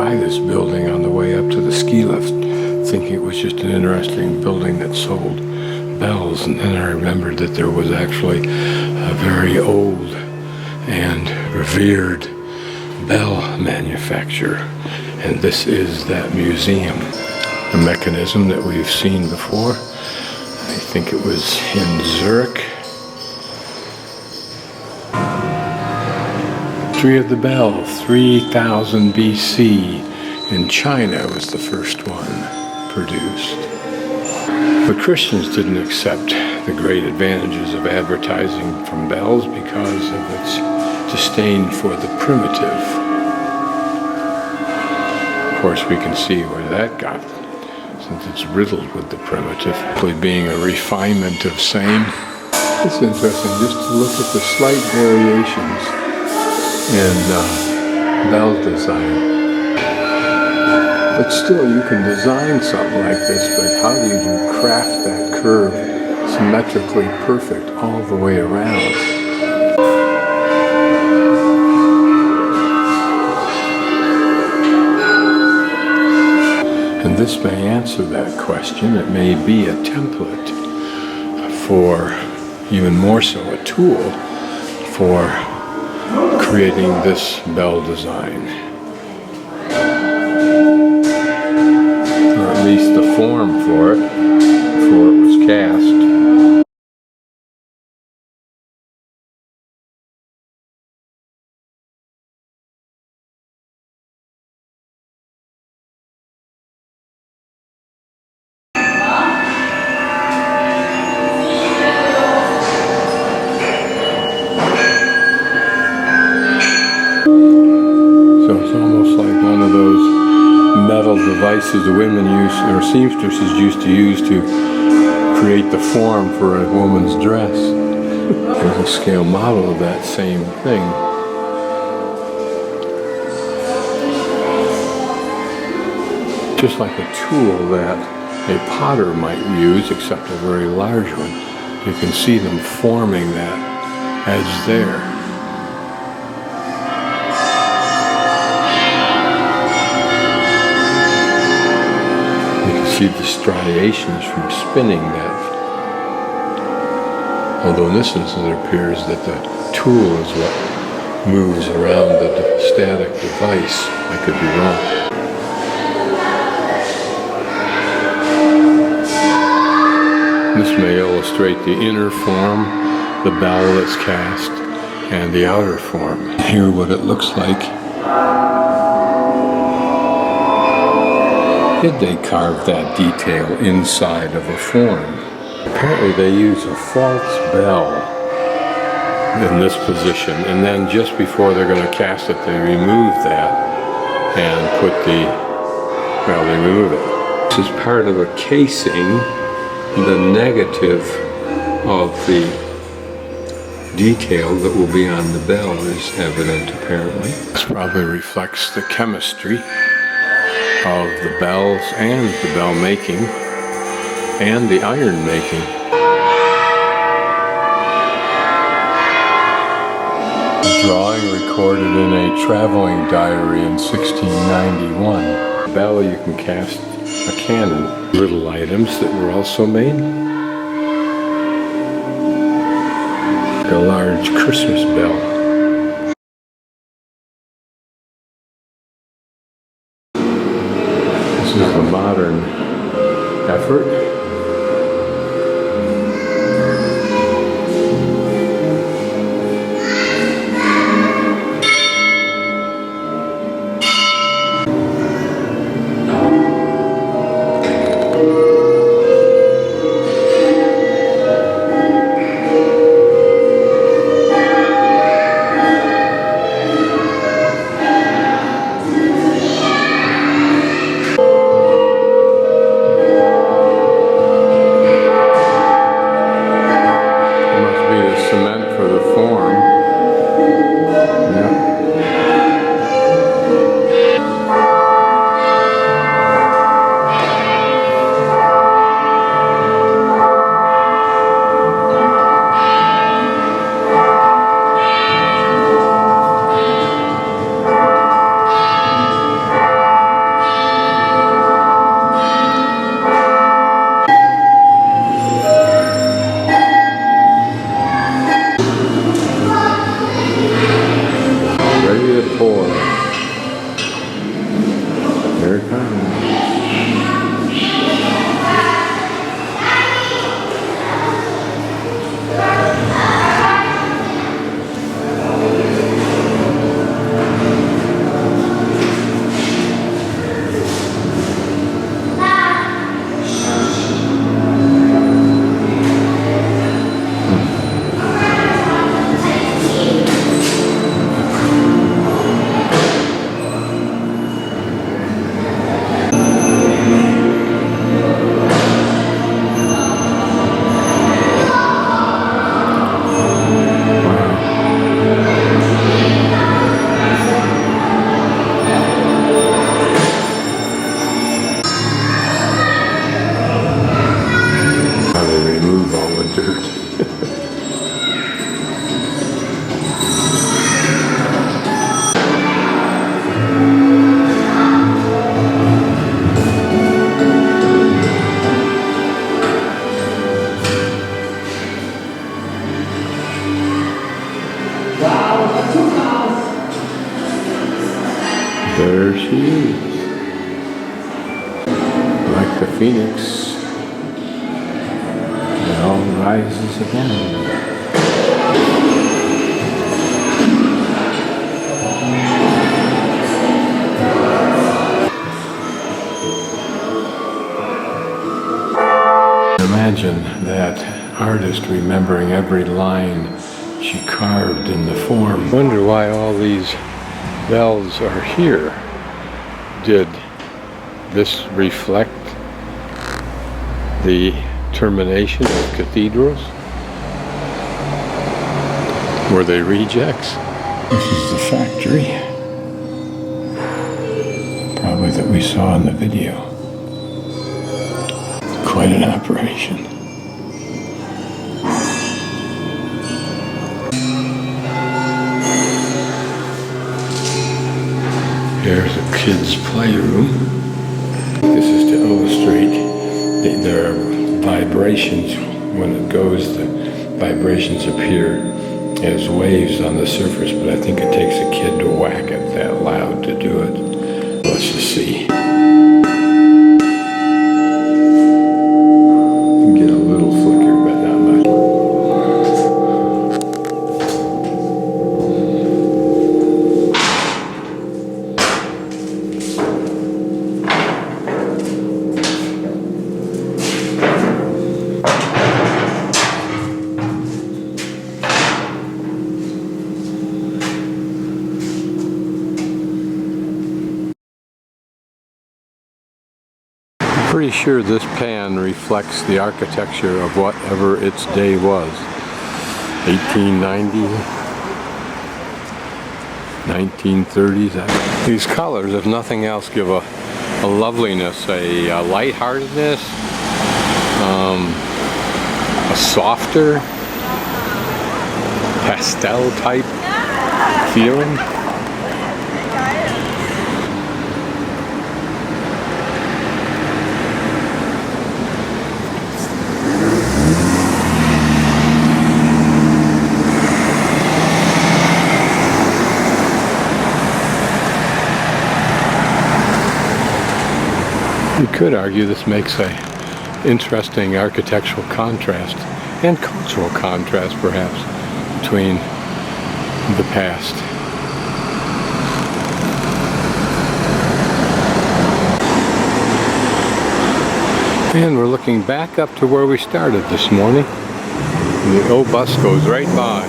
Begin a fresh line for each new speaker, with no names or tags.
by this building on the way up to the ski lift, thinking it was just an interesting building that sold bells, and then I remembered that there was actually a very old and revered bell manufacturer, and this is that museum. A mechanism that we've seen before. I think it was in Zurich. Three of the bell, 3000 BC in China was the first one produced. But Christians didn't accept the great advantages of advertising from bells because of its disdain for the primitive. Of course, we can see where that got, since it's riddled with the primitive, being a refinement of same. It's interesting just to look at the slight variations in bell design. But still, you can design something like this, but how do you craft that curve symmetrically perfect all the way around? And this may answer that question. It may be a template for, even more so, a tool for creating this bell design. Or at least the form for it, before it was cast. Devices the women use, or seamstresses used to use to create the form for a woman's dress. There's a scale model of that same thing. Just like a tool that a potter might use, except a very large one. You can see them forming that edge there. See the striations from spinning that. Although in this instance it appears that the tool is what moves around the static device. I could be wrong. This may illustrate the inner form, the bell that's cast, and the outer form. Here what it looks like. Did they carve that detail inside of a form? Apparently they use a false bell in this position, and then just before they're going to cast it, they remove that and put they remove it. This is part of a casing. The negative of the detail that will be on the bell is evident, apparently. This probably reflects the chemistry of the bells and the bell making and the iron making. A drawing recorded in a traveling diary in 1691. The bell you can cast a cannon. Little items that were also made. A large Christmas bell. This is a modern effort. There she is. Like the phoenix, it all rises again. Imagine that artist remembering every line she carved in the form. Wonder why all these bells are here. Did this reflect the termination of cathedrals? Were they rejects? This is the factory, probably, that we saw in the video. Quite an operation. Here's a kid's playroom. This is to illustrate that there are vibrations. When it goes, the vibrations appear as waves on the surface, but I think it takes a kid to whack it that loud to do it. Let's just see. Get a little flicker, but not much. Pretty sure this pan reflects the architecture of whatever its day was. 1890, 1930s. These colors, if nothing else, give a loveliness, a lightheartedness, a softer pastel type feeling. You could argue this makes an interesting architectural contrast and cultural contrast, perhaps, between the past. And we're looking back up to where we started this morning. And the old bus goes right by.